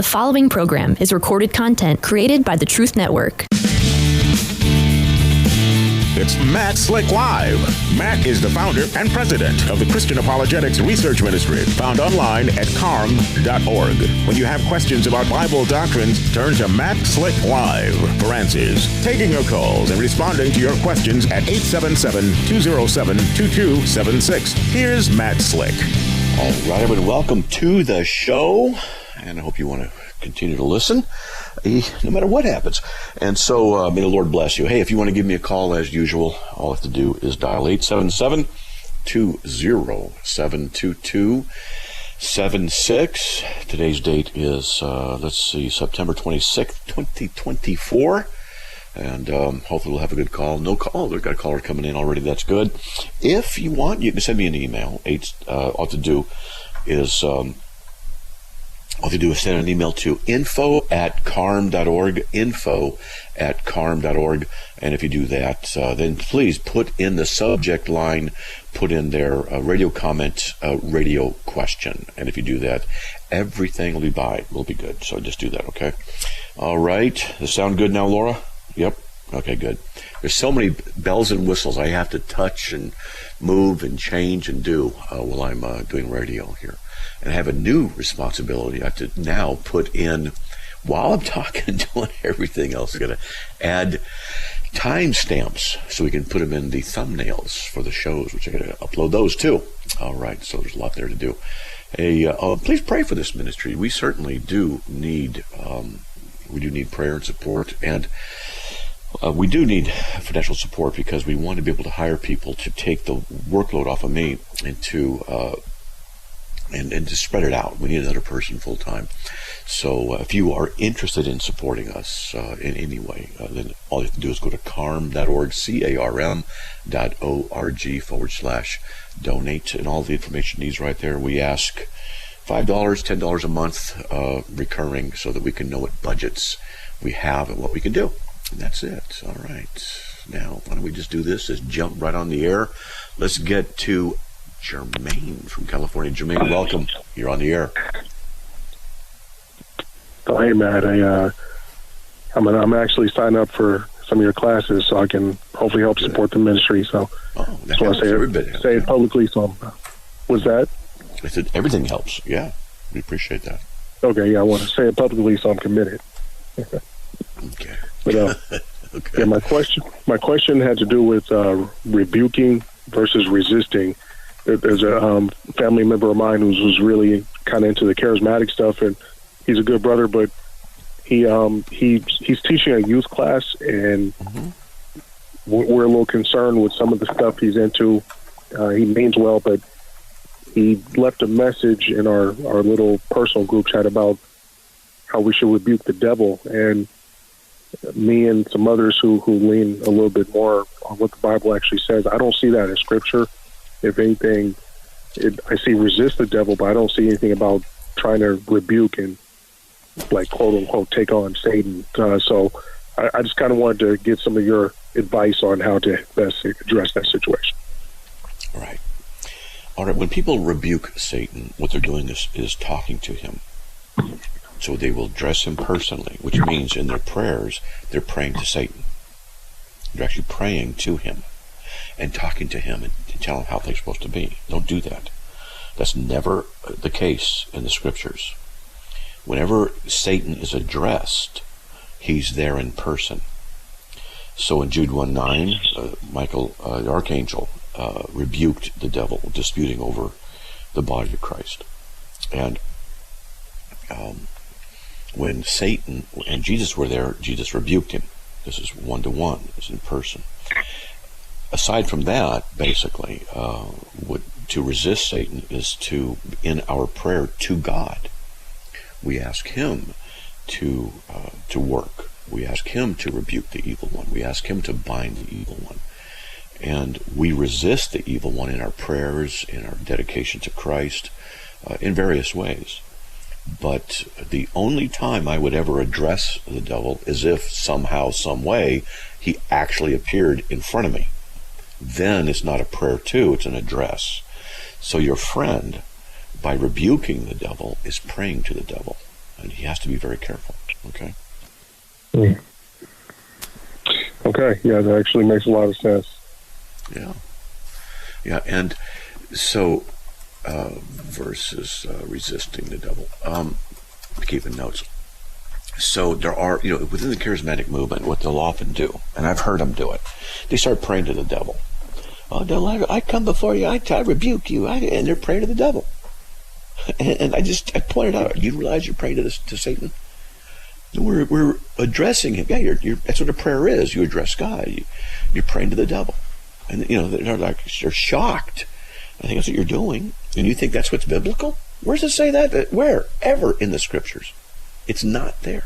The following program is recorded content created by the Truth Network. It's Matt Slick Live. Matt is the founder and president of the Christian Apologetics Research Ministry, found online at carm.org. When you have questions about Bible doctrines, turn to Matt Slick Live for answers. Taking your calls and responding to your questions at 877-207-2276. Here's Matt Slick. All right, everyone, welcome to the show. And I hope you want to continue to listen, no matter what happens. And so, may the Lord bless you. Hey, if you want to give me a call, as usual, all you have to do is dial 877-207-2276. Today's date is, September 26th, 2024. And hopefully we'll have a good call. No call. We've got a caller coming in already. That's good. If you want, you can send me an email. All to do is send an email to info@carm.org, info@carm.org. And if you do that, then please put in the subject line, put in there radio comment, radio question. And if you do that, everything will be good. So just do that, okay? All right. Does this sound good now, Laura? Yep. Okay, good. There's so many bells and whistles I have to touch and move and change and do while I'm doing radio here. And I have a new responsibility. I have to now put in, while I'm talking, doing everything else, I'm going to add timestamps so we can put them in the thumbnails for the shows, which I'm going to upload those too. All right, so there's a lot there to do. Hey, please pray for this ministry. We certainly do need prayer and support, and we do need financial support because we want to be able to hire people to take the workload off of me and to spread it out. We need another person full time. So if you are interested in supporting us in any way, then all you have to do is go to carm.org, carm.org/donate, and all the information is right there. We ask $5, $10 a month recurring so that we can know what budgets we have and what we can do. And that's it. All right. Now, why don't we just do this? Just jump right on the air. Let's get to Jermaine from California. Jermaine, welcome. You're on the air. Oh, hey, Matt. I'm actually signed up for some of your classes so I can hopefully help support the ministry. So I just want to say it publicly. So was that? I said everything helps. Yeah, we appreciate that. Okay, yeah, I want to say it publicly, so I'm committed. Okay. But okay. Yeah, my question had to do with rebuking versus resisting. There's a family member of mine who's really kind of into the charismatic stuff, and he's a good brother, but he's teaching a youth class, and we're a little concerned with some of the stuff he's into. He means well, but he left a message in our little personal group chat about how we should rebuke the devil, and me and some others who lean a little bit more on what the Bible actually says, I don't see that in Scripture. If anything, I see resist the devil, but I don't see anything about trying to rebuke and, like, quote unquote, take on Satan. So I just kind of wanted to get some of your advice on how to best address that situation. Right. All right. When people rebuke Satan, what they're doing is talking to him. So they will address him personally, which means in their prayers, they're praying to Satan. They're actually praying to him and talking to him and telling him how things are supposed to be. Don't do that. That's never the case in the Scriptures. Whenever Satan is addressed, he's there in person. So in Jude 1:9, Michael, the archangel, rebuked the devil, disputing over the body of Christ. And when Satan and Jesus were there, Jesus rebuked him. This is one-to-one. It's in person. Aside from that, basically, to resist Satan is to, in our prayer to God, we ask him to work. We ask him to rebuke the evil one. We ask him to bind the evil one. And we resist the evil one in our prayers, in our dedication to Christ, in various ways. But the only time I would ever address the devil is if somehow, some way, he actually appeared in front of me. Then it's not a prayer too, it's an address. So your friend, by rebuking the devil, is praying to the devil. and he has to be very careful. Okay. Mm. Okay. Yeah, that actually makes a lot of sense. Yeah. Yeah, and so versus resisting the devil. Keeping notes. So there are, within the charismatic movement, what they'll often do, and I've heard them do it, they start praying to the devil. Oh, devil, I come before you, I rebuke you, and they're praying to the devil. And I pointed out, you realize you're praying to Satan? We're addressing him. Yeah, that's what a prayer is. You address God. You're praying to the devil. And, they're shocked. I think that's what you're doing. And you think that's what's biblical? Where does it say that? Where? Ever in the scriptures? It's not there.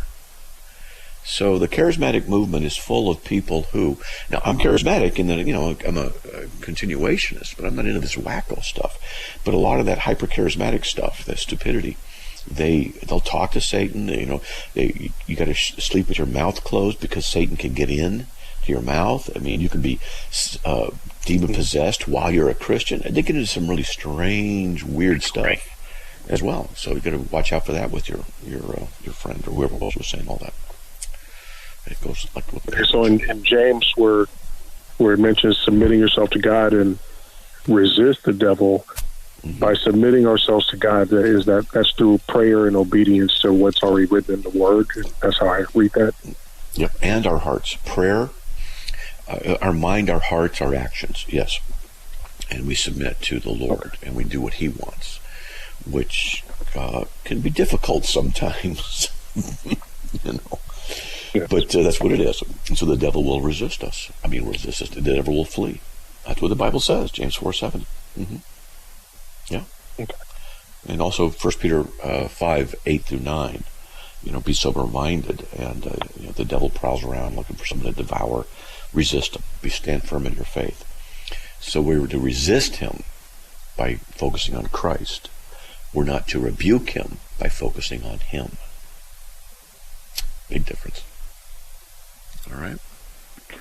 So the charismatic movement is full of people who, now I'm charismatic in that, I'm a continuationist, but I'm not into this wacko stuff. But a lot of that hyper-charismatic stuff, that stupidity, they'll talk to Satan. You got to sleep with your mouth closed because Satan can get in to your mouth. I mean, you can be demon possessed while you're a Christian. And they get into some really strange, weird stuff as well. So you got to watch out for that with your friend or whoever else was saying all that. It goes like. So in James, where it mentions submitting yourself to God and resist the devil. Mm-hmm. By submitting ourselves to God, that's through prayer and obedience to what's already written in the Word. That's how I read that. Yep, and our hearts, prayer, our mind, our hearts, our actions. Yes, and we submit to the Lord, and we do what He wants, which can be difficult sometimes. Yes. But that's what it is. And so the devil will resist us. Resist us. The devil will flee. That's what the Bible says. James 4:7. Mm-hmm. Yeah. Okay. And also 1 Peter 5:8-9. Be sober-minded, and the devil prowls around looking for someone to devour. Resist him. Stand firm in your faith. So we're to resist him by focusing on Christ. We're not to rebuke him by focusing on him. Big difference. All right.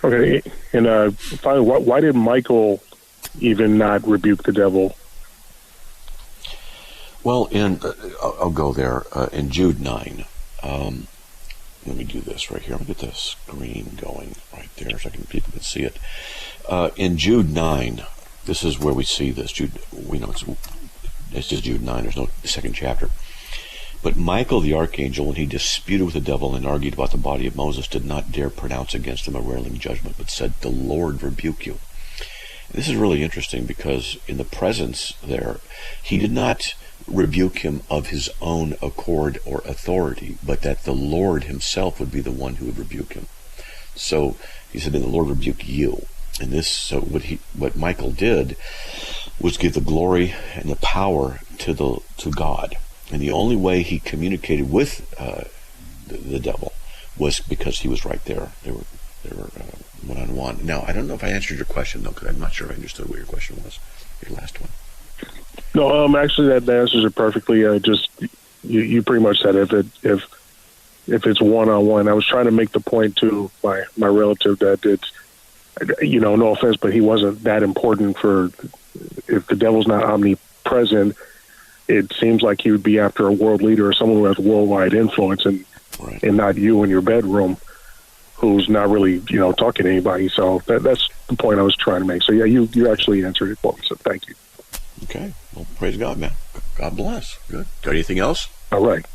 Okay. And finally, why did Michael even not rebuke the devil? Well, I'll go there. In Jude 9, let me do this right here. I'm going to get the screen going right there so people can see it. In Jude 9, this is where we see this. Jude, we know it's just Jude 9. There's no second chapter. But Michael the archangel, when he disputed with the devil and argued about the body of Moses, did not dare pronounce against him a railing judgment, but said, "The Lord rebuke you." And this is really interesting because in the presence there, he did not rebuke him of his own accord or authority, but that the Lord himself would be the one who would rebuke him. So he said, "And the Lord rebuke you." And this, so what Michael did was give the glory and the power to God. And the only way he communicated with the devil was because he was right there. They were one-on-one. Now, I don't know if I answered your question, though, because I'm not sure I understood what your question was, your last one. No, actually, that answers it perfectly. Just you pretty much said if it's one-on-one. I was trying to make the point to my relative that it's, no offense, but he wasn't that important for, if the devil's not omnipresent, it seems like he would be after a world leader or someone who has worldwide influence and not you in your bedroom who's not really, talking to anybody. So that's the point I was trying to make. So, yeah, you actually answered it for me, so thank you. Okay. Well, praise God, man. God bless. Good. Got anything else? All right.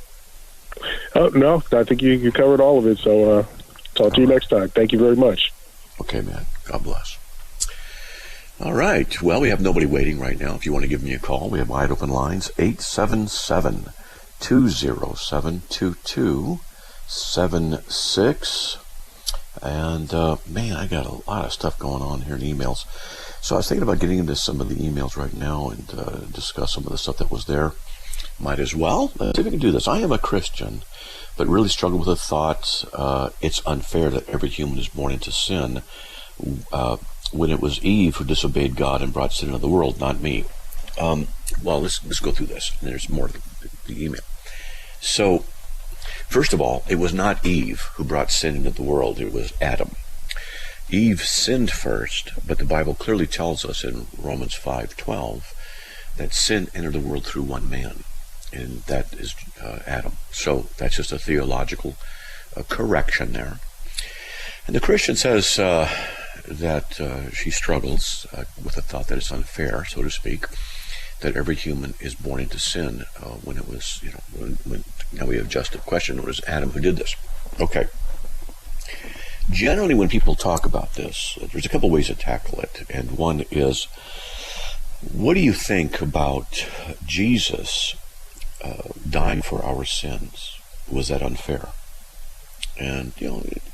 No, I think you covered all of it. So talk to you next time. Thank you very much. Okay, man. God bless. All right. Well, we have nobody waiting right now. If you want to give me a call, we have wide open lines, 877-207-2276. And, man, I got a lot of stuff going on here in emails. So I was thinking about getting into some of the emails right now and discuss some of the stuff that was there. Might as well. Let's see if we can do this. I am a Christian, but really struggle with the thought it's unfair that every human is born into sin when it was Eve who disobeyed God and brought sin into the world, not me. Well, let's go through this. There's more to the email. So, first of all, it was not Eve who brought sin into the world. It was Adam. Eve sinned first, but the Bible clearly tells us in Romans 5:12 that sin entered the world through one man. and that is Adam. So that's just a theological correction there. And the Christian says that she struggles with the thought that it's unfair, so to speak, that every human is born into sin when it was, when now we have just a question, it was Adam who did this. Okay. Generally, when people talk about this, there's a couple ways to tackle it. And one is, what do you think about Jesus dying for our sins? Was that unfair? And,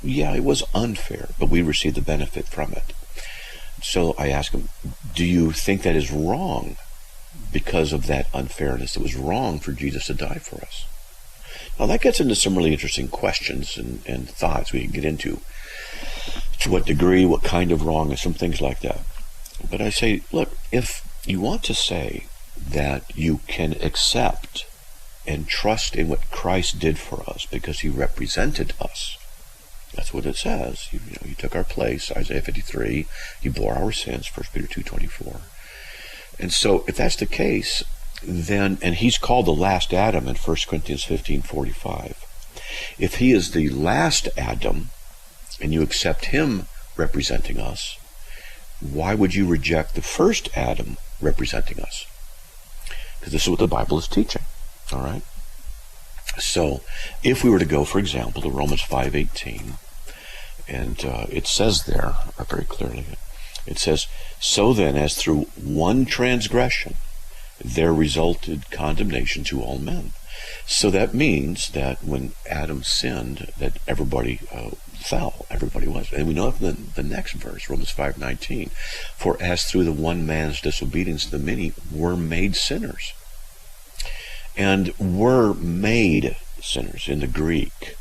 yeah, it was unfair, but we received the benefit from it. So I ask him, do you think that is wrong because of that unfairness? It was wrong for Jesus to die for us. Now, that gets into some really interesting questions and thoughts we can get into. To what degree, what kind of wrong, and some things like that. But I say, look, if you want to say that you can accept and trust in what Christ did for us because he represented us, that's what it says. You took our place, Isaiah 53. You bore our sins, 1 Peter 2:24. And so if that's the case, then, and he's called the last Adam in 1 Corinthians 15:45. If he is the last Adam, and you accept him representing us, why would you reject the first Adam representing us? Because this is what the Bible is teaching. All right? So, if we were to go, for example, to Romans 5:18, and it says there very clearly, it says, so then, as through one transgression, there resulted condemnation to all men. So that means that when Adam sinned, that everybody fell. Everybody was. And we know from the next verse, Romans 5:19, for as through the one man's disobedience, the many were made sinners. And were made sinners in the Greek.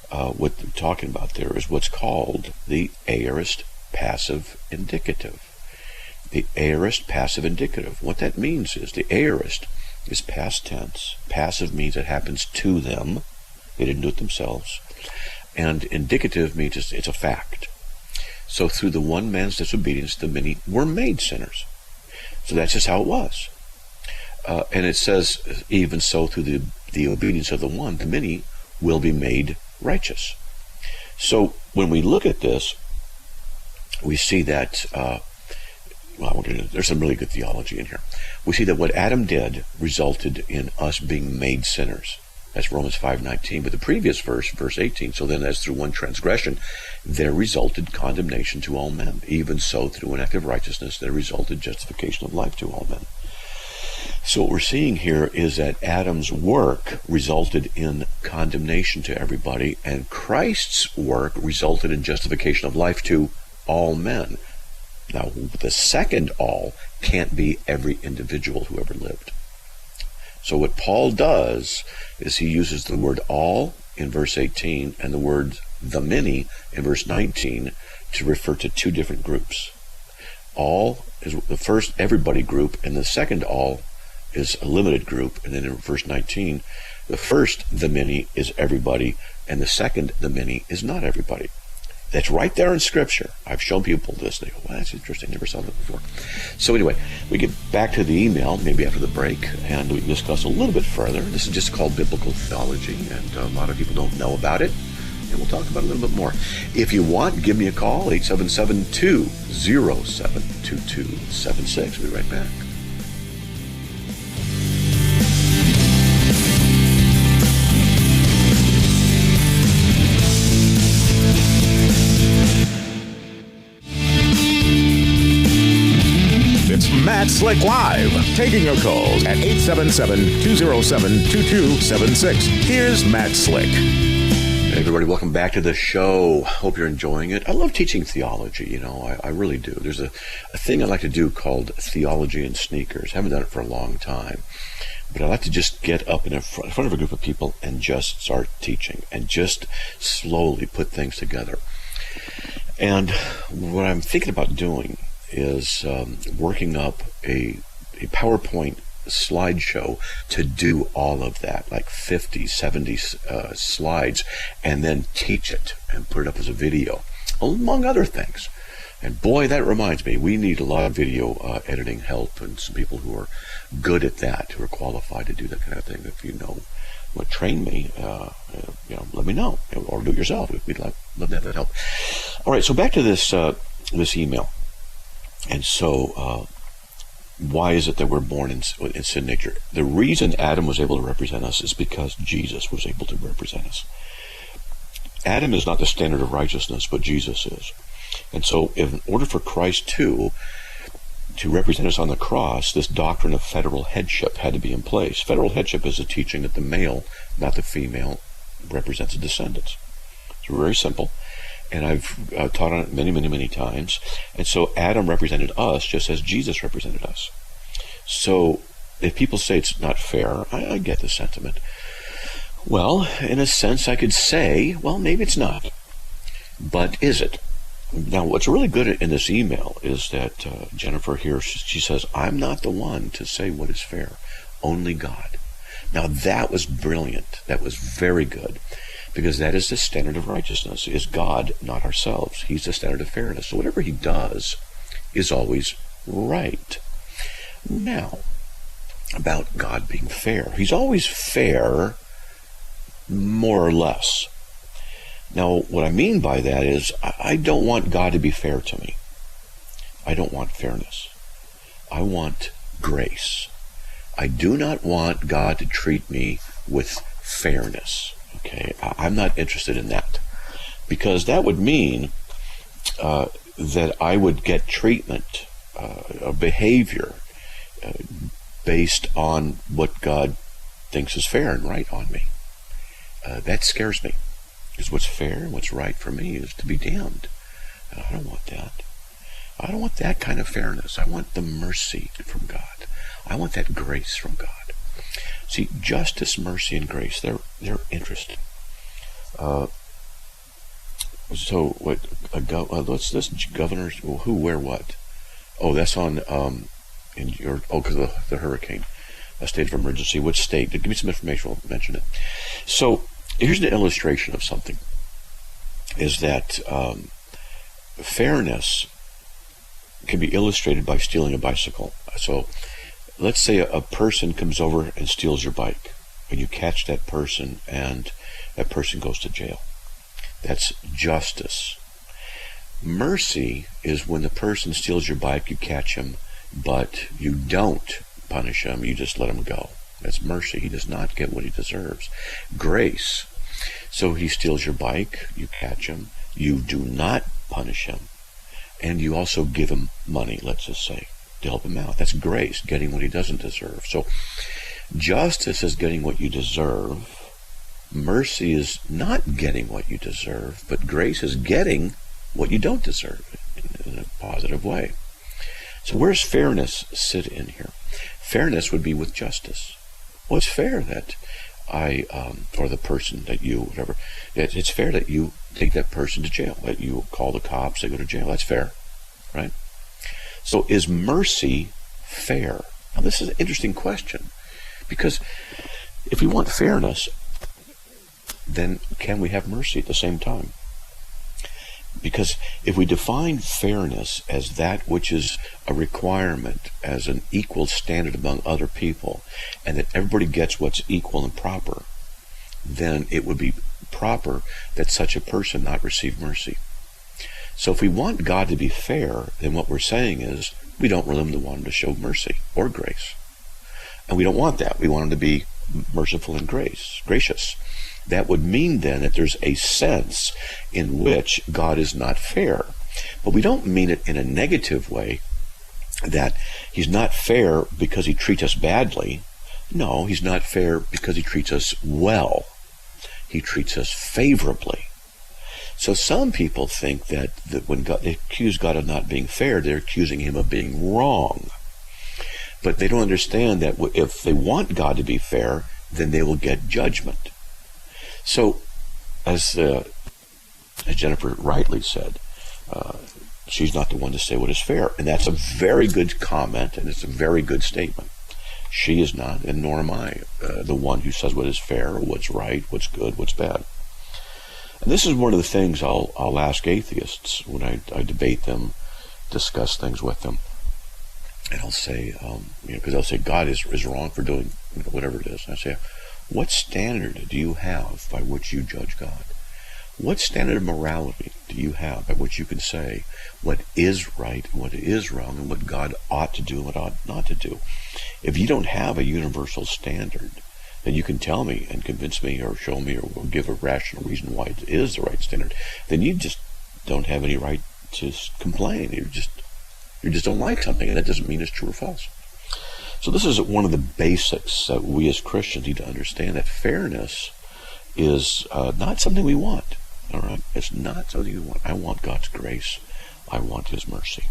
What they're talking about there is what's called the aorist passive indicative. The aorist passive indicative. What that means is the aorist is past tense. Passive means it happens to them. They didn't do it themselves. And indicative means it's a fact. So through the one man's disobedience, the many were made sinners. So that's just how it was. And it says, even so through the obedience of the one, the many will be made righteous. So when we look at this, we see that, there's some really good theology in here. We see that what Adam did resulted in us being made sinners. That's Romans 5:19. But the previous verse, verse 18, so then as through one transgression, there resulted condemnation to all men. Even so, through an act of righteousness, there resulted justification of life to all men. So what we're seeing here is that Adam's work resulted in condemnation to everybody, and Christ's work resulted in justification of life to all men. Now, the second all can't be every individual who ever lived. So what Paul does is he uses the word all in verse 18 and the word the many in verse 19 to refer to two different groups. All is the first everybody group, and the second all is a limited group. And then in verse 19, the first the many is everybody, and the second the many is not everybody. That's right there in Scripture. I've shown people this. They go, well, that's interesting. Never saw that before. So anyway, we get back to the email, maybe after the break, and we can discuss a little bit further. This is just called biblical theology, and a lot of people don't know about it. And we'll talk about it a little bit more. If you want, give me a call, 877-207-2276. We'll be right back. It's Matt Slick Live, taking your calls at 877-207-2276. Here's Matt Slick. Hey everybody, welcome back to the show. Hope you're enjoying it. I love teaching theology, I really do. There's a thing I like to do called theology in sneakers. I haven't done it for a long time. But I like to just get up in front of a group of people and just start teaching and just slowly put things together. And what I'm thinking about doing is working up a PowerPoint slideshow to do all of that, like 50, 70 slides, and then teach it and put it up as a video, among other things. And boy, that reminds me, we need a lot of video editing help and some people who are good at that, who are qualified to do that kind of thing. If you know, train me, let me know, or do it yourself. We'd love to have that help. All right, so back to this email. And so, why is it that we're born in sin nature? The reason Adam was able to represent us is because Jesus was able to represent us. Adam is not the standard of righteousness, but Jesus is. And so, in order for Christ to represent us on the cross, this doctrine of federal headship had to be in place. Federal headship is a teaching that the male, not the female, represents the descendants. It's very simple. And I've taught on it many, many, many times. And so Adam represented us just as Jesus represented us. So if people say it's not fair, I get the sentiment. Well, in a sense, I could say, well, maybe it's not. But is it? Now, what's really good in this email is that Jennifer here, she says, I'm not the one to say what is fair, only God. Now, that was brilliant. That was very good, because that is the standard of righteousness, is God, not ourselves. He's the standard of fairness. So whatever he does is always right. Now, about God being fair. He's always fair, more or less. Now, what I mean by that is I don't want God to be fair to me. I don't want fairness. I want grace. I do not want God to treat me with fairness. Okay, I'm not interested in that, because that would mean that I would get treatment, a behavior based on what God thinks is fair and right on me. That scares me, because what's fair and what's right for me is to be damned. And I don't want that. I don't want that kind of fairness. I want the mercy from God. I want that grace from God. See, justice, mercy, and grace, they're interesting. So, what's this? Governors, who, where, what? Oh, that's on, because of the hurricane. A state of emergency. Which state? Give me some information, we'll mention it. So, here's an illustration of something. Is that fairness can be illustrated by stealing a bicycle. So, let's say a person comes over and steals your bike, and you catch that person, and that person goes to jail. That's justice. Mercy is when the person steals your bike, you catch him, but you don't punish him, you just let him go. That's mercy. He does not get what he deserves. Grace. So he steals your bike, you catch him, you do not punish him, and you also give him money, let's just say, to help him out. That's grace, getting what he doesn't deserve. So justice is getting what you deserve. Mercy is not getting what you deserve, but grace is getting what you don't deserve in a positive way. So where's fairness sit in here? Fairness would be with justice. Well, it's fair that or the person that you, whatever, it's fair that you take that person to jail, that you call the cops, they go to jail. That's fair, right? So is mercy fair? Now, this is an interesting question, because if we want fairness, then can we have mercy at the same time? Because if we define fairness as that which is a requirement, as an equal standard among other people, and that everybody gets what's equal and proper, then it would be proper that such a person not receive mercy. So if we want God to be fair, then what we're saying is we don't really want him to show mercy or grace. And we don't want that. We want him to be merciful and gracious. That would mean then that there's a sense in which God is not fair. But we don't mean it in a negative way, that he's not fair because he treats us badly. No, he's not fair because he treats us well. He treats us favorably. So some people think that when they accuse God of not being fair, they're accusing him of being wrong. But they don't understand that if they want God to be fair, then they will get judgment. So, as Jennifer rightly said, she's not the one to say what is fair. And that's a very good comment, and it's a very good statement. She is not, and nor am I, the one who says what is fair, or what's right, what's good, what's bad. And this is one of the things I'll ask atheists when I debate them discuss things with them. And I'll say, because they'll say God is wrong for doing whatever it is. And I say, what standard do you have by which you judge God? What standard of morality do you have by which you can say what is right and what is wrong and what God ought to do and what ought not to do? If you don't have a universal standard, then you can tell me and convince me or show me or give a rational reason why it is the right standard. Then you just don't have any right to complain. You just don't like something, and that doesn't mean it's true or false. So this is one of the basics that we as Christians need to understand, that fairness is not something we want. All right, it's not something we want. I want God's grace. I want His mercy.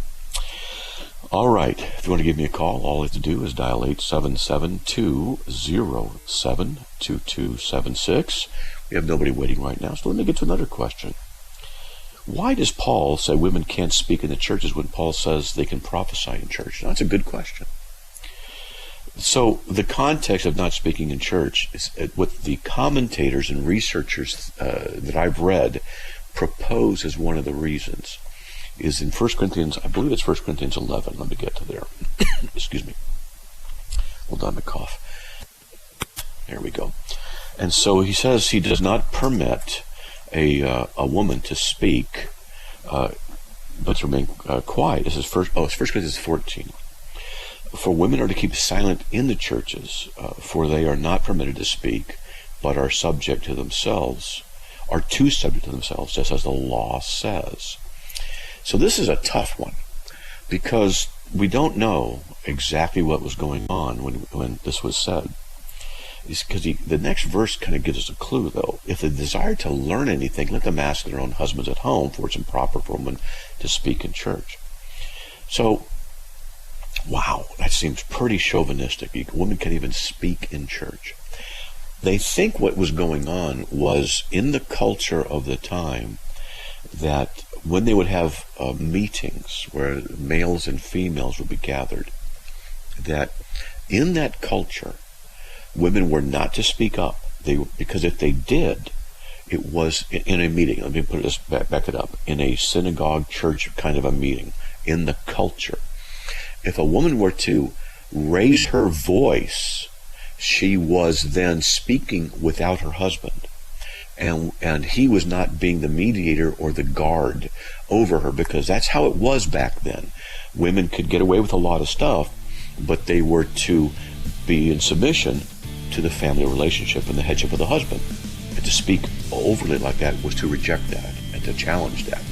All right, if you want to give me a call, all you have to do is dial 877-207-2276. We have nobody waiting right now, so let me get to another question. Why does Paul say women can't speak in the churches when Paul says they can prophesy in church? Now, that's a good question. So the context of not speaking in church is what the commentators and researchers that I've read propose as one of the reasons is in 1 Corinthians, I believe it's 1 Corinthians 11. Let me get to there. Excuse me. Hold on, my cough. There we go. And so he says he does not permit a woman to speak, but to remain quiet. This is it's 1 Corinthians 14. For women are to keep silent in the churches, for they are not permitted to speak, but are subject to themselves, are too subject to themselves, just as the law says. So this is a tough one, because we don't know exactly what was going on when this was said. Because the next verse kind of gives us a clue, though. If they desire to learn anything, let them ask their own husbands at home, for it's improper for women to speak in church. So, wow, that seems pretty chauvinistic. Women can't even speak in church. They think what was going on was in the culture of the time that when they would have meetings where males and females would be gathered, that in that culture, women were not to speak up. Because if they did, it was in a meeting. Let me put this back it up. In a synagogue, church kind of a meeting, in the culture. If a woman were to raise her voice, she was then speaking without her husband. And he was not being the mediator or the guard over her, because that's how it was back then. Women could get away with a lot of stuff, but they were to be in submission to the family relationship and the headship of the husband. And to speak overly like that was to reject that and to challenge that.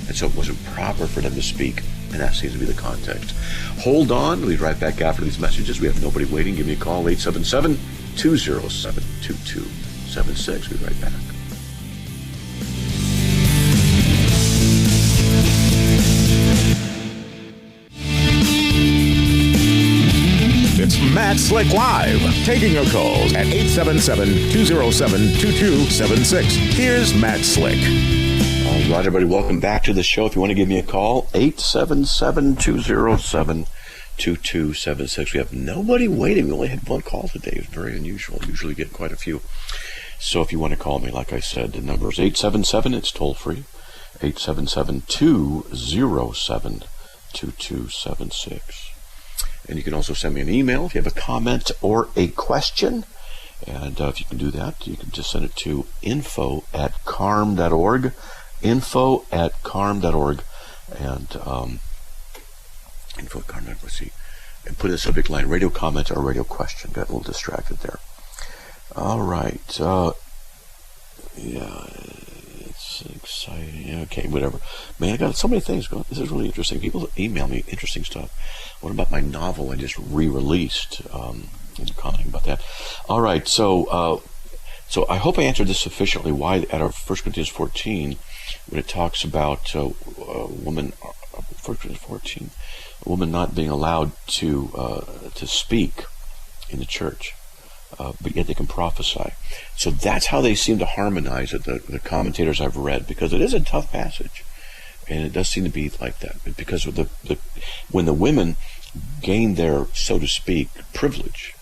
And so it wasn't proper for them to speak, and that seems to be the context. Hold on. We'll be right back after these messages. We have nobody waiting. Give me a call, 877-207-2276. We'll be right back. It's Matt Slick Live, taking your calls at 877-207-2276. Here's Matt Slick. All right, everybody, welcome back to the show. If you want to give me a call, 877-207-2276. We have nobody waiting. We only had one call today. It was very unusual. Usually get quite a few. So if you want to call me, like I said, the number is 877. It's toll free. 877-207-2276. And you can also send me an email if you have a comment or a question. And if you can do that, you can just send it to info@carm.org. Info@carm.org. And info@carm.org. Let's see. And put in the subject line, radio comment or radio question. Got a little distracted there. All right. Yeah, it's exciting. Okay, whatever. Man, I got so many things going. This is really interesting. People email me interesting stuff. What about my novel I just re-released? Commenting about that. All right, so I hope I answered this sufficiently. Why, out of 1 Corinthians 14, when it talks about women, 1 Corinthians 14, a woman not being allowed to speak in the church, but yet they can prophesy. So that's how they seem to harmonize it, the commentators I've read, because it is a tough passage. And it does seem to be like that, because of when the women gained their, so to speak, privilege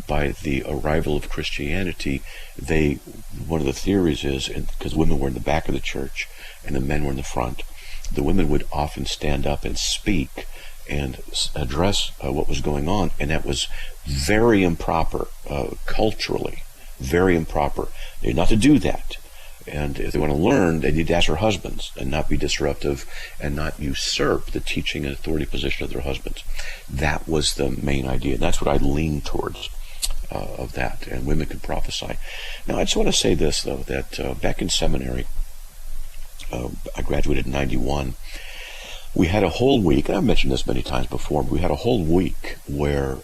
by the arrival of Christianity, one of the theories is, because women were in the back of the church and the men were in the front, the women would often stand up and speak and address what was going on, and that was very improper, culturally, very improper. They're not to do that. And if they want to learn, they need to ask their husbands and not be disruptive and not usurp the teaching and authority position of their husbands. That was the main idea. And that's what I leaned towards of that. And women could prophesy. Now, I just want to say this, though, that back in seminary, I graduated in 91. We had a whole week, and I've mentioned this many times before, but we had a whole week where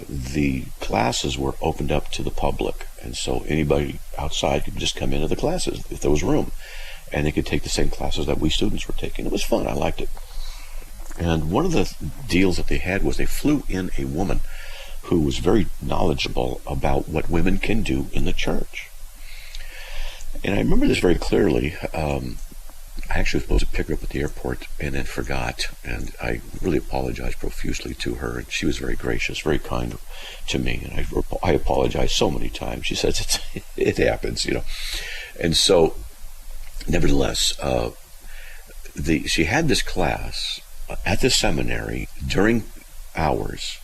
the classes were opened up to the public. And so anybody outside could just come into the classes if there was room. And they could take the same classes that we students were taking. It was fun. I liked it. And one of the deals that they had was they flew in a woman who was very knowledgeable about what women can do in the church. And I remember this very clearly. I actually was supposed to pick her up at the airport and then forgot, and I really apologized profusely to her, and she was very gracious, very kind to me, and I apologized so many times. She says, it happens, you know. And so, nevertheless, she had this class at the seminary during hours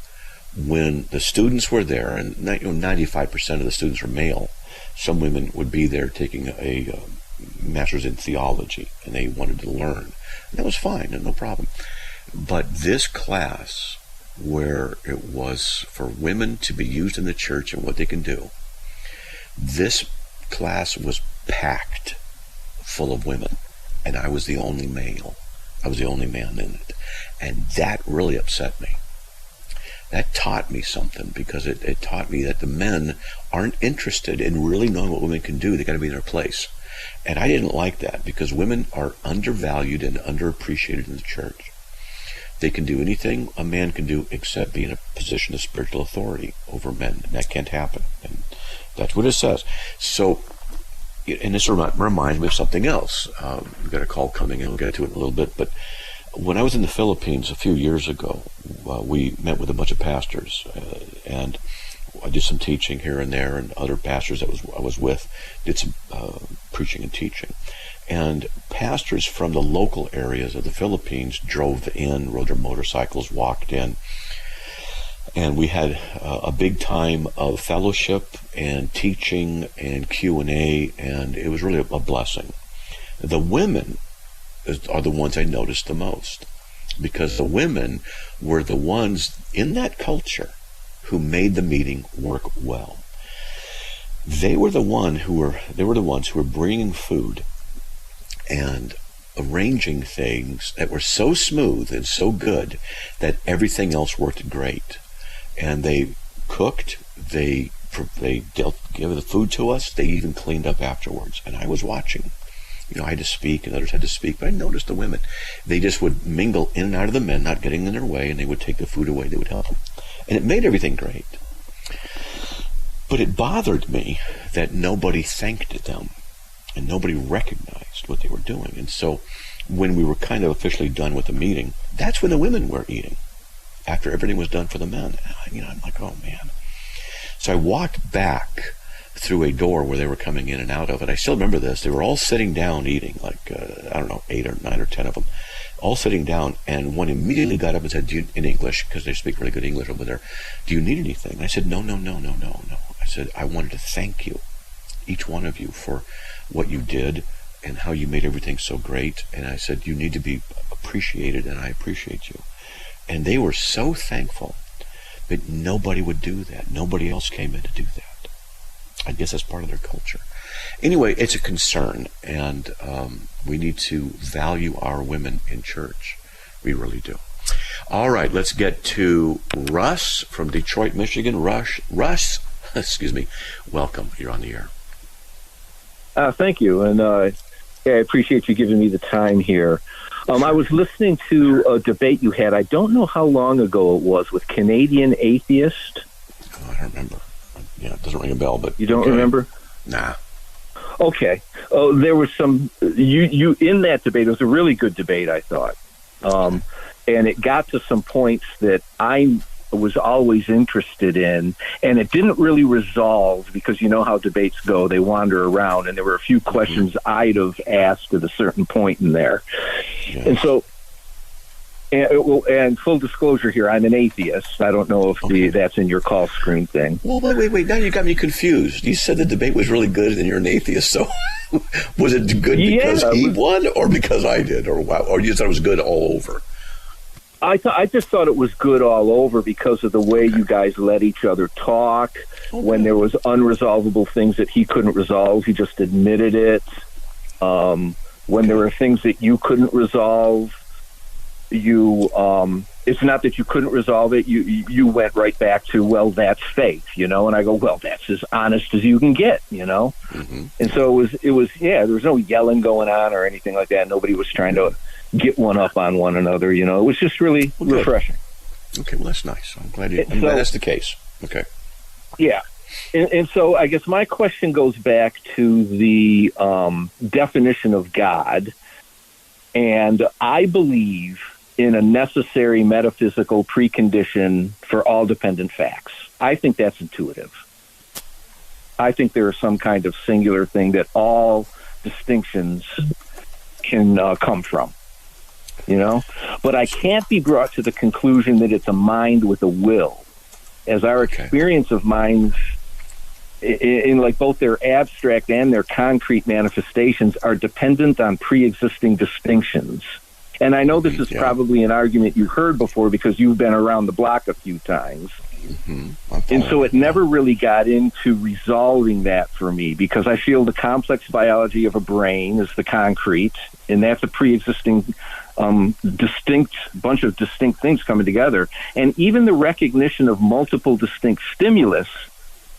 when the students were there, and 95% of the students were male. Some women would be there taking a master's in theology, and they wanted to learn. And that was fine, and no problem. But this class, where it was for women to be used in the church and what they can do, this class was packed full of women, and I was the only male. I was the only man in it. And that really upset me. That taught me something, because it taught me that the men aren't interested in really knowing what women can do. They got to be in their place. And I didn't like that, because women are undervalued and underappreciated in the church. They can do anything a man can do except be in a position of spiritual authority over men. And that can't happen. And that's what it says. So, and this reminds me of something else. We've got a call coming in. We'll get to it in a little bit. But when I was in the Philippines a few years ago, we met with a bunch of pastors, and I did some teaching here and there, and other pastors that I was with did some preaching and teaching. And pastors from the local areas of the Philippines drove in, rode their motorcycles, walked in, and we had a big time of fellowship and teaching and Q&A, and it was really a blessing. The women are the ones I noticed the most, because the women were the ones in that culture who made the meeting work well. They were the ones who were bringing food and arranging things that were so smooth and so good that everything else worked great. And they cooked, they gave the food to us, they even cleaned up afterwards. And I was watching. You know, I had to speak and others had to speak, but I noticed the women. They just would mingle in and out of the men, not getting in their way, and they would take the food away, they would help them. And it made everything great. But it bothered me that nobody thanked them and nobody recognized what they were doing. And so when we were kind of officially done with the meeting, that's when the women were eating, after everything was done for the men. And I'm like, oh man. So I walked back through a door where they were coming in and out of it. I still remember this. They were all sitting down eating, like, 8 or 9 or 10 of them, all sitting down, and one immediately got up and said, in English, because they speak really good English over there, do you need anything? And I said, no. I said, I wanted to thank you, each one of you, for what you did and how you made everything so great. And I said, you need to be appreciated, and I appreciate you. And they were so thankful, but nobody would do that. Nobody else came in to do that. I guess that's part of their culture. Anyway, it's a concern, and we need to value our women in church. We really do. All right, let's get to Russ from Detroit, Michigan. Russ, excuse me, welcome. You're on the air. Thank you, and I appreciate you giving me the time here. I was listening to a debate you had. I don't know how long ago it was, with Canadian Atheist. Oh, I don't remember. Yeah, it doesn't ring a bell, but... You don't remember? Nah. Okay. There was some... You in that debate, it was a really good debate, I thought. And it got to some points that I was always interested in, and it didn't really resolve, because you know how debates go. They wander around, and there were a few questions I'd have asked at a certain point in there. Yes. And so, and full disclosure here, I'm an atheist. I don't know if that's in your call screen thing. Well, wait. Now you got me confused. You said the debate was really good and you're an atheist, so was it good because he won or because I did? Or you thought it was good all over? I just thought it was good all over because of the way you guys let each other talk. When there was unresolvable things that he couldn't resolve, he just admitted it. When there were things that you couldn't resolve, it's not that you couldn't resolve it. You went right back to, well, that's faith, and I go, well, that's as honest as you can get, Mm-hmm. And so it was there was no yelling going on or anything like that. Nobody was trying to get one up on one another, it was just really refreshing. Okay, well, that's nice. I'm glad that's the case. Okay. Yeah. And so I guess my question goes back to the definition of God. And I believe in a necessary metaphysical precondition for all dependent facts. I think that's intuitive. I think there is some kind of singular thing that all distinctions can come from, But I can't be brought to the conclusion that it's a mind with a will, as our experience of minds in like both their abstract and their concrete manifestations are dependent on pre-existing distinctions. And I know this is probably an argument you've heard before because you've been around the block a few times. Mm-hmm. And so it never really got into resolving that for me because I feel the complex biology of a brain is the concrete, and that's a pre-existing distinct bunch of distinct things coming together. And even the recognition of multiple distinct stimulus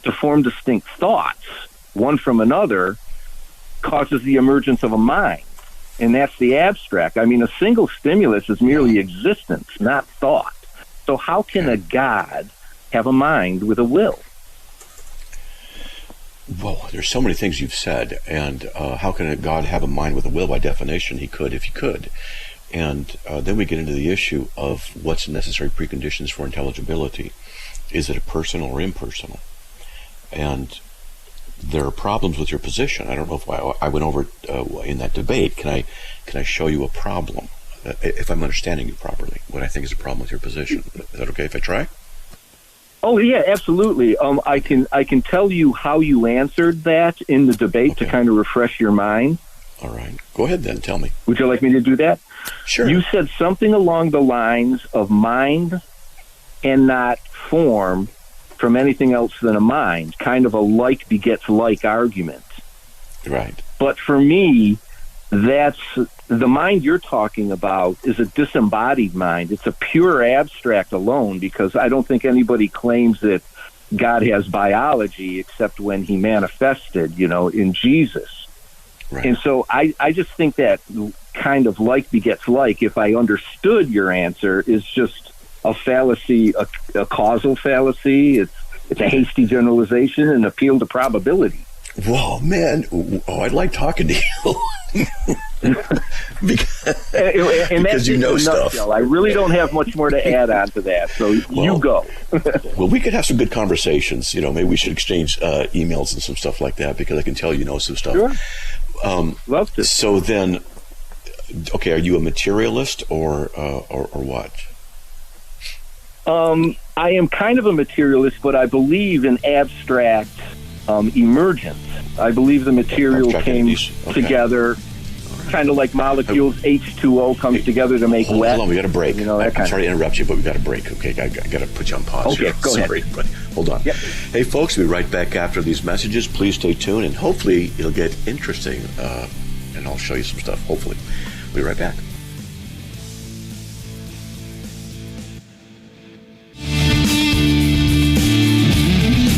to form distinct thoughts, one from another, causes the emergence of a mind. And that's the abstract. I mean, a single stimulus is merely existence, not thought. So how can a God have a mind with a will? Well, there's so many things you've said. And how can a God have a mind with a will? By definition, he could if he could. And then we get into the issue of what's necessary preconditions for intelligibility. Is it a personal or impersonal? And there are problems with your position. I don't know if I went over in that debate. Can I show you a problem, if I'm understanding you properly, what I think is a problem with your position? Is that okay if I try? Oh yeah, absolutely. I can tell you how you answered that in the debate to kind of refresh your mind. All right, go ahead then. Tell me. Would you like me to do that? Sure. You said something along the lines of mind cannot form from anything else than a mind, kind of a like begets like argument. Right. But for me, that's the mind you're talking about is a disembodied mind. It's a pure abstract alone because I don't think anybody claims that God has biology except when he manifested, in Jesus. Right. And so I just think that kind of like begets like, if I understood your answer, is just a fallacy, a causal fallacy. It's a hasty generalization and appeal to probability. Whoa, man. Oh, I'd like talking to you. because you know stuff. I really don't have much more to add on to that, so you go. Well, we could have some good conversations. Maybe we should exchange emails and some stuff like that because I can tell you know some stuff. Sure. Love to. So then, okay, are you a materialist or what? I am kind of a materialist, but I believe in abstract emergence. I believe the material came together, kind of like molecules. H2O comes together to make wet. Hold on, we got a break. I'm sorry to interrupt you, but we got a break. Okay, I got to put you on pause. Okay, go sorry, ahead. But hold on. Yep. Hey, folks, we'll be right back after these messages. Please stay tuned, and hopefully it'll get interesting, and I'll show you some stuff. Hopefully, we'll be right back.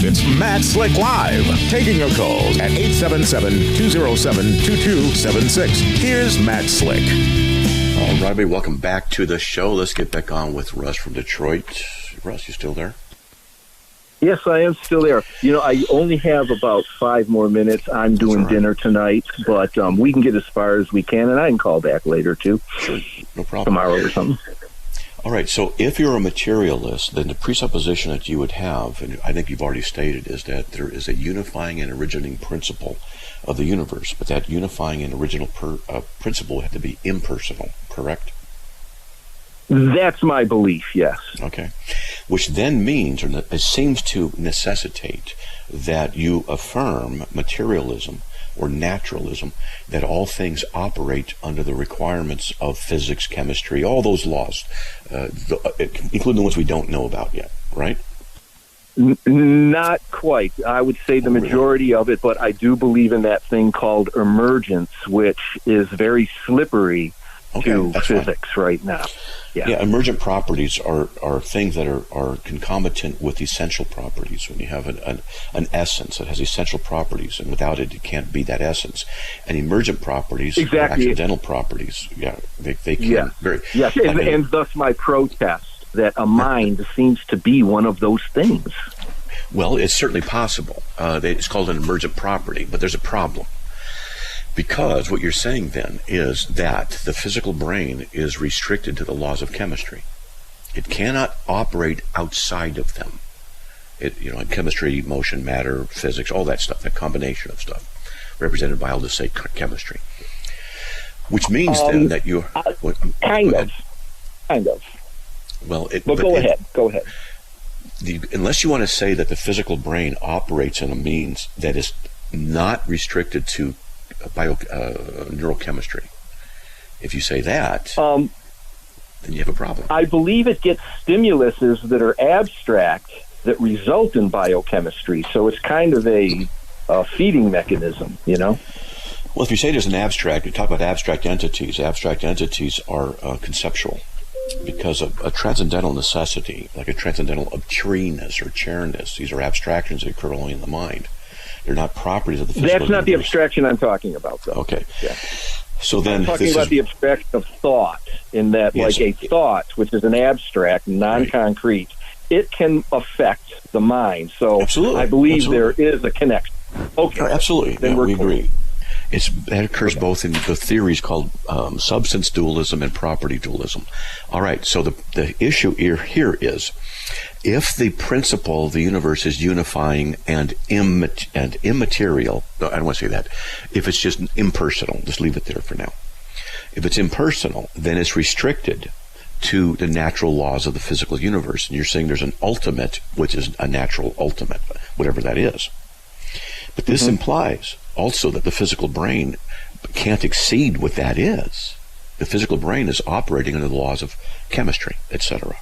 It's Matt Slick Live, taking your calls at 877-207-2276. Here's Matt Slick. All right, everybody, welcome back to the show. Let's get back on with Russ from Detroit. Russ, you still there? Yes, I am still there. I only have about 5 more minutes. I'm doing dinner tonight, but we can get as far as we can, and I can call back later, too. Sure, no problem. Tomorrow or something. All right, so if you're a materialist, then the presupposition that you would have, and I think you've already stated, is that there is a unifying and originating principle of the universe, but that unifying and original principle had to be impersonal, correct? That's my belief, yes. Okay. Which then means, or it seems to necessitate, that you affirm materialism or naturalism, that all things operate under the requirements of physics, chemistry, all those laws, including the ones we don't know about yet, right? Not quite. I would say the majority of it, but I do believe in that thing called emergence, which is very slippery to physics right now. Yeah, emergent properties are things that are concomitant with essential properties. When you have an essence that has essential properties, and without it, it can't be that essence. And emergent properties are accidental properties. Yeah, they can very. Yes, and thus my protest that a mind seems to be one of those things. Well, it's certainly possible. It's called an emergent property, but there's a problem. Because what you're saying then is that the physical brain is restricted to the laws of chemistry. It cannot operate outside of them. In chemistry, motion, matter, physics, all that stuff, that combination of stuff, represented by, I'll just say, chemistry. Which means then that you're... Kind of. Well, go ahead. Unless you want to say that the physical brain operates in a means that is not restricted to neurochemistry, if you say that, then you have a problem. I believe it gets stimuluses that are abstract that result in biochemistry, so it's kind of a feeding mechanism, Well, if you say there's an abstract, you talk about abstract entities. Abstract entities are conceptual, because of a transcendental necessity, like a transcendental obturiness or chairness. These are abstractions that occur only in the mind. They're not properties of the physical That's not the universe. abstraction I'm talking about, though. Okay. Yeah. So then I'm talking about the abstraction of thought, in that, like a thought, which is an abstract, non-concrete, it can affect the mind. So I believe there is a connection. Okay. Absolutely. Then we agree. That occurs both in the theories called substance dualism and property dualism. All right, so the issue here is, if the principle of the universe is unifying and immaterial, no, I don't want to say that. If it's just impersonal, just leave it there for now. If it's impersonal, then it's restricted to the natural laws of the physical universe. And you're saying there's an ultimate, which is a natural ultimate, whatever that is. But this implies also that the physical brain can't exceed what that is. The physical brain is operating under the laws of chemistry, etc.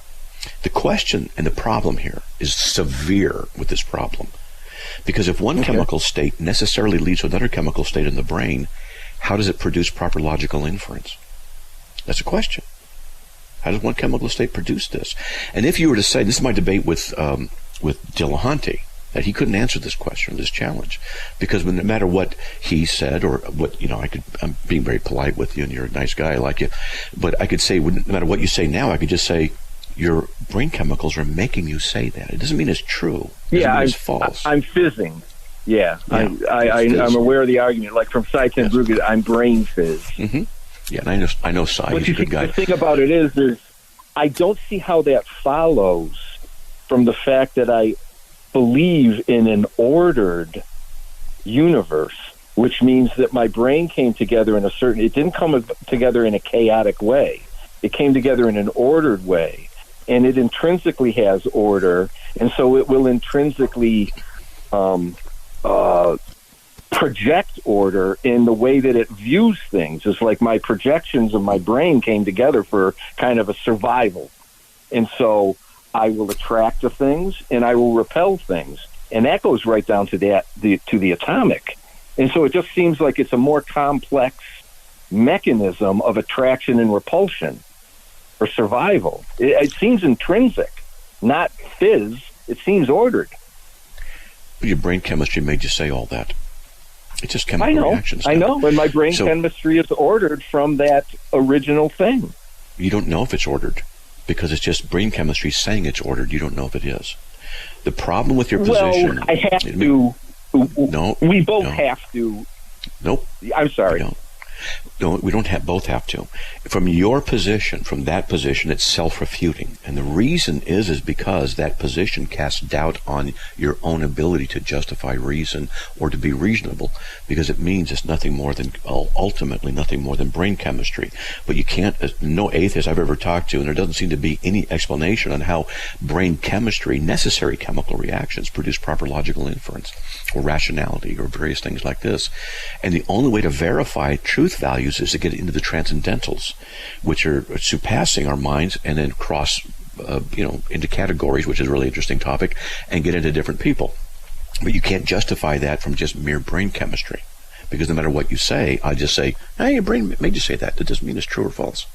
The question and the problem here is severe with this problem. Because if one chemical state necessarily leads to another chemical state in the brain, how does it produce proper logical inference? That's a question. How does one chemical state produce this? And if you were to say, this is my debate with Dillahunty, that he couldn't answer this question, this challenge, because no matter what he said, or what, I'm being very polite with you, and you're a nice guy, I like you, but I could say, no matter what you say now, I could just say, your brain chemicals are making you say that. It doesn't mean it's true. It doesn't mean it's false. I'm fizzing. Yeah. I'm aware of the argument. Like from Seitan Brugge, I'm brain fizz. Mm-hmm. Yeah, and I know Sai. He's a good guy. The thing about it is I don't see how that follows from the fact that I believe in an ordered universe, which means that my brain came together it didn't come together in a chaotic way. It came together in an ordered way, and it intrinsically has order, and so it will intrinsically project order in the way that it views things. It's like my projections of my brain came together for kind of a survival, and so I will attract to things and I will repel things. And that goes right down to the atomic. And so it just seems like it's a more complex mechanism of attraction and repulsion for survival. It seems intrinsic, not fizz. It seems ordered. But your brain chemistry made you say all that. It's just chemical reactions. I know. And my brain chemistry is ordered from that original thing. You don't know if it's ordered, because it's just brain chemistry saying it's ordered. You don't know if it is. The problem with your position... Well, I have to... No. We both have to... Nope. I'm sorry. No, we don't both have to. From your position, from that position, it's self-refuting. And the reason is because that position casts doubt on your own ability to justify reason or to be reasonable, because it means it's nothing more than, ultimately, nothing more than brain chemistry. But you can't, no atheist I've ever talked to, and there doesn't seem to be any explanation on how brain chemistry, necessary chemical reactions, produce proper logical inference or rationality or various things like this. And the only way to verify truth values is to get into the transcendentals, which are surpassing our minds, and then cross, into categories, which is a really interesting topic, and get into different people. But you can't justify that from just mere brain chemistry, because no matter what you say, I just say, hey, your brain made you say that. That doesn't mean it's true or false.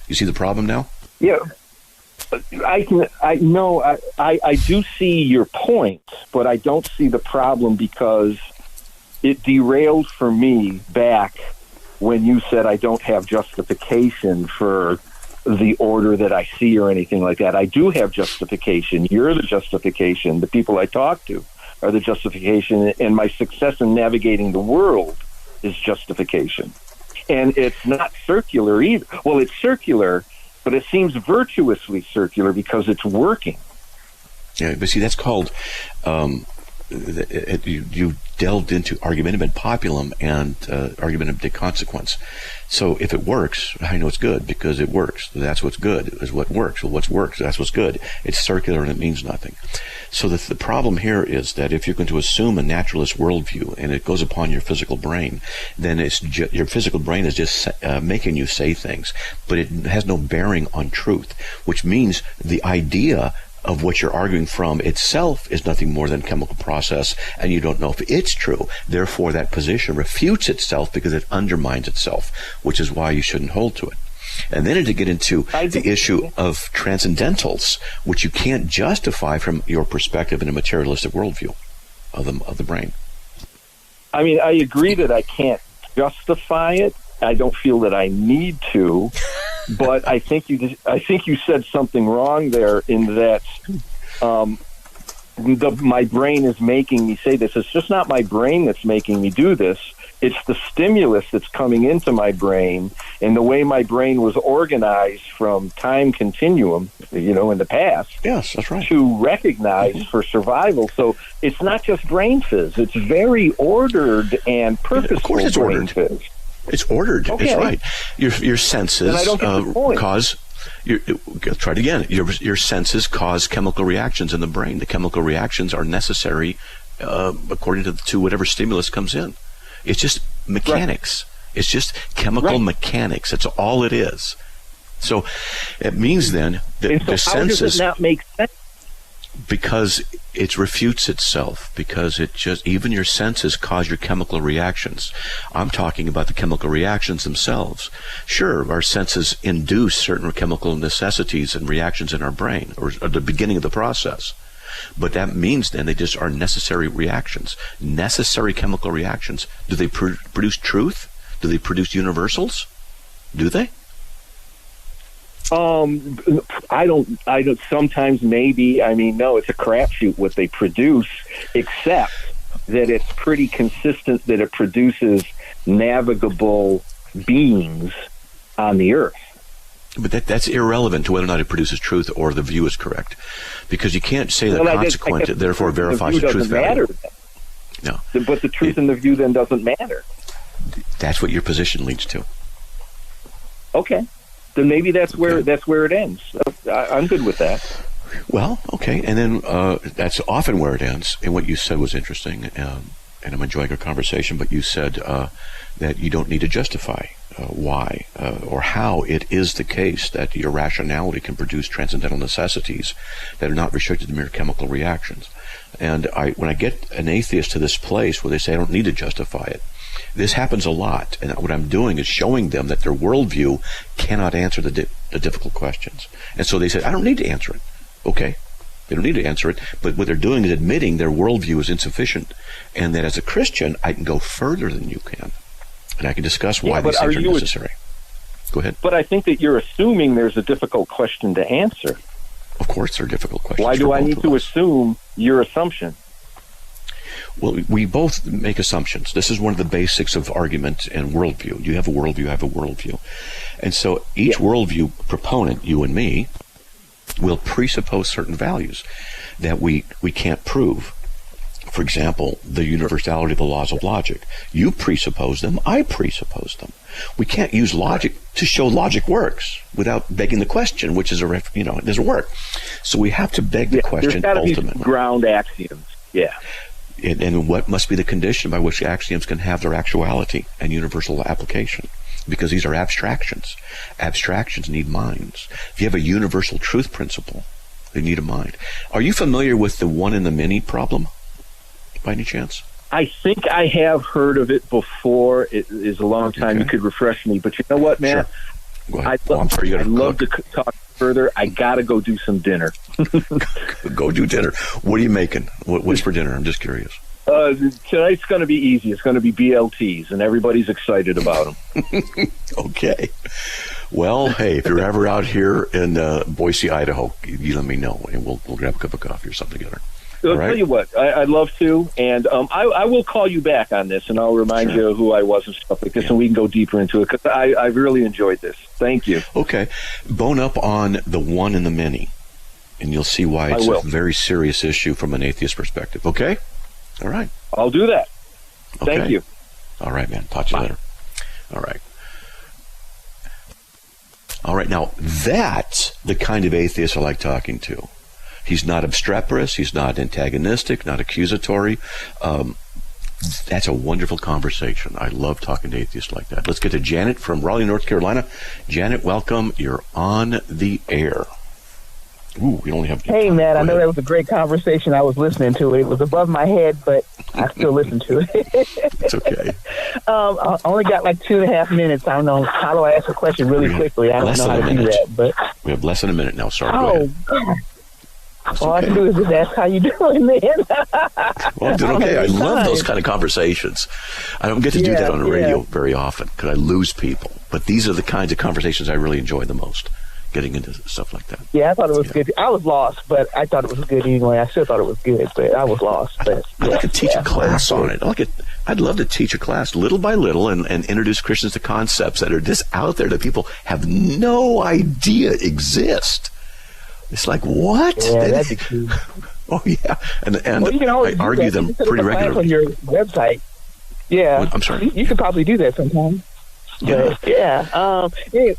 You see the problem now? Yeah. I do see your point, but I don't see the problem, because it derailed for me back when you said I don't have justification for the order that I see or anything like that. I do have justification. You're the justification. The people I talk to are the justification, and my success in navigating the world is justification. And it's not circular either. Well, it's circular, but it seems virtuously circular because it's working. Yeah, but see, that's called, you delved into argumentum ad populum and argumentum de consequence. So if it works, I know it's good because it works. That's what's good, is what works. Well, what's works, that's what's good. It's circular and it means nothing. So the problem here is that if you're going to assume a naturalist worldview and it goes upon your physical brain, then it's your physical brain is just making you say things, but it has no bearing on truth, which means the idea of what you're arguing from itself is nothing more than a chemical process, and you don't know if it's true. Therefore, that position refutes itself because it undermines itself, which is why you shouldn't hold to it. And then to get into the issue of transcendentals, which you can't justify from your perspective in a materialistic worldview of the brain. I mean, I agree that I can't justify it. I don't feel that I need to. But I think you said something wrong there, in that my brain is making me say this. It's just not my brain that's making me do this. It's the stimulus that's coming into my brain, and the way my brain was organized from time continuum, in the past. Yes, that's right. To recognize for survival. So it's not just brain fizz. It's very ordered and purposeful. Of course it's brain ordered. fizz. It's ordered. Okay. It's right. Your senses cause. Try it again. Your senses cause chemical reactions in the brain. The chemical reactions are necessary according to whatever stimulus comes in. It's just mechanics. Right. It's just chemical mechanics. That's all it is. So it means then that the senses. How does it not make sense? Because it refutes itself, because even your senses cause your chemical reactions. I'm talking about the chemical reactions themselves. Sure, our senses induce certain chemical necessities and reactions in our brain, or at the beginning of the process. But that means then they just are necessary reactions, necessary chemical reactions. Do they produce truth? Do they produce universals? Do they? I don't, sometimes maybe, no, it's a crapshoot what they produce, except that it's pretty consistent that it produces navigable beings on the earth. But that's irrelevant to whether or not it produces truth or the view is correct. Because you can't say that consequent, therefore verifies the truth value. No. But the truth in the view then doesn't matter. That's what your position leads to. Okay. Then maybe that's where it ends. I'm good with that. Well, okay, and then that's often where it ends. And what you said was interesting, and I'm enjoying our conversation. But you said that you don't need to justify why or how it is the case that your rationality can produce transcendental necessities that are not restricted to mere chemical reactions. And when I get an atheist to this place where they say I don't need to justify it, this happens a lot, and what I'm doing is showing them that their worldview cannot answer the difficult questions. And so they say, I don't need to answer it. Okay, they don't need to answer it, but what they're doing is admitting their worldview is insufficient, and that as a Christian, I can go further than you can, and I can discuss why these things are necessary. Go ahead. But I think that you're assuming there's a difficult question to answer. Of course there are difficult questions. Why do I need to assume your assumption? Well, we both make assumptions. This is one of the basics of argument and worldview. You have a worldview, I have a worldview. And so each worldview proponent, you and me, will presuppose certain values that we can't prove. For example, the universality of the laws of logic. You presuppose them, I presuppose them. We can't use logic to show logic works without begging the question, which is it doesn't work. So we have to beg the question ultimately. There's got to be ground axioms. Yeah. And what must be the condition by which the axioms can have their actuality and universal application? Because these are abstractions. Abstractions need minds. If you have a universal truth principle, they need a mind. Are you familiar with the one in the many problem, by any chance? I think I have heard of it before. It is a long time. Okay. You could refresh me. But you know what, man? Sure. Go ahead. I'd love to talk further. I got to go do some dinner. Go do dinner. What are you making? What's for dinner? I'm just curious. Tonight's going to be easy. It's going to be BLTs, and everybody's excited about them. Okay. Well, hey, if you're ever out here in Boise, Idaho, you let me know, and we'll grab a cup of coffee or something together. I'll tell you what, I'd love to, and I will call you back on this, and I'll remind you of who I was and stuff like this, and we can go deeper into it, because I've really enjoyed this. Thank you. Okay. Bone up on the one and the many, and you'll see why it's a very serious issue from an atheist perspective. Okay? All right. I'll do that. Okay. Thank you. All right, man. Talk to you later. All right. All right. Now, that's the kind of atheist I like talking to. He's not obstreperous. He's not antagonistic, not accusatory. That's a wonderful conversation. I love talking to atheists like that. Let's get to Janet from Raleigh, North Carolina. Janet, welcome. You're on the air. Ooh, we only have... Hey, Matt, I know that was a great conversation. I was listening to it. It was above my head, but I still listened to it. It's okay. I only got like 2.5 minutes. I don't know. How do I ask a question really quickly? I don't know how to do that. But we have less than a minute now. Sorry, go ahead. God. All I can do is just ask how you doing, man. Well, I'm doing okay. I love those kind of conversations. I don't get to do that on the radio very often because I lose people. But these are the kinds of conversations I really enjoy the most, getting into stuff like that. Yeah, I thought it was good. I was lost, but I thought it was good anyway. I still thought it was good, but I was lost. But I'd like to teach a class on it. I'd love to teach a class little by little and introduce Christians to concepts that are just out there that people have no idea exist. It's like, what? Yeah, that'd be cool. Oh, yeah. And well, you can always I argue them pretty regularly. On your website. Yeah. What? I'm sorry. You could probably do that sometime. Yeah. But, yeah.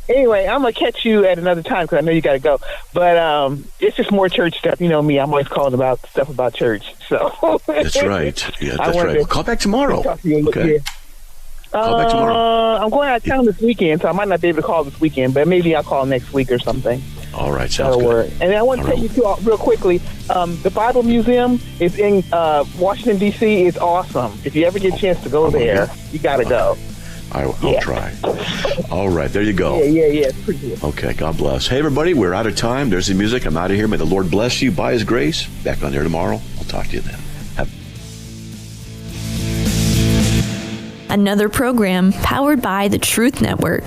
Anyway, I'm going to catch you at another time because I know you got to go. But it's just more church stuff. You know me. I'm always calling about stuff about church. So That's right. Yeah, that's right. Well, call back tomorrow. Okay. Call back tomorrow. I'm going out of town this weekend, so I might not be able to call this weekend, but maybe I'll call next week or something. All right, sounds good. Work. And then I want to take you to, real quickly, the Bible Museum is in Washington, D.C. It's awesome. If you ever get a chance to go there, you got to go. I'll try. All right, there you go. Yeah, it's pretty good. Okay, God bless. Hey, everybody, we're out of time. There's the music. I'm out of here. May the Lord bless you by His grace. Back on there tomorrow. I'll talk to you then. Another program powered by the Truth Network.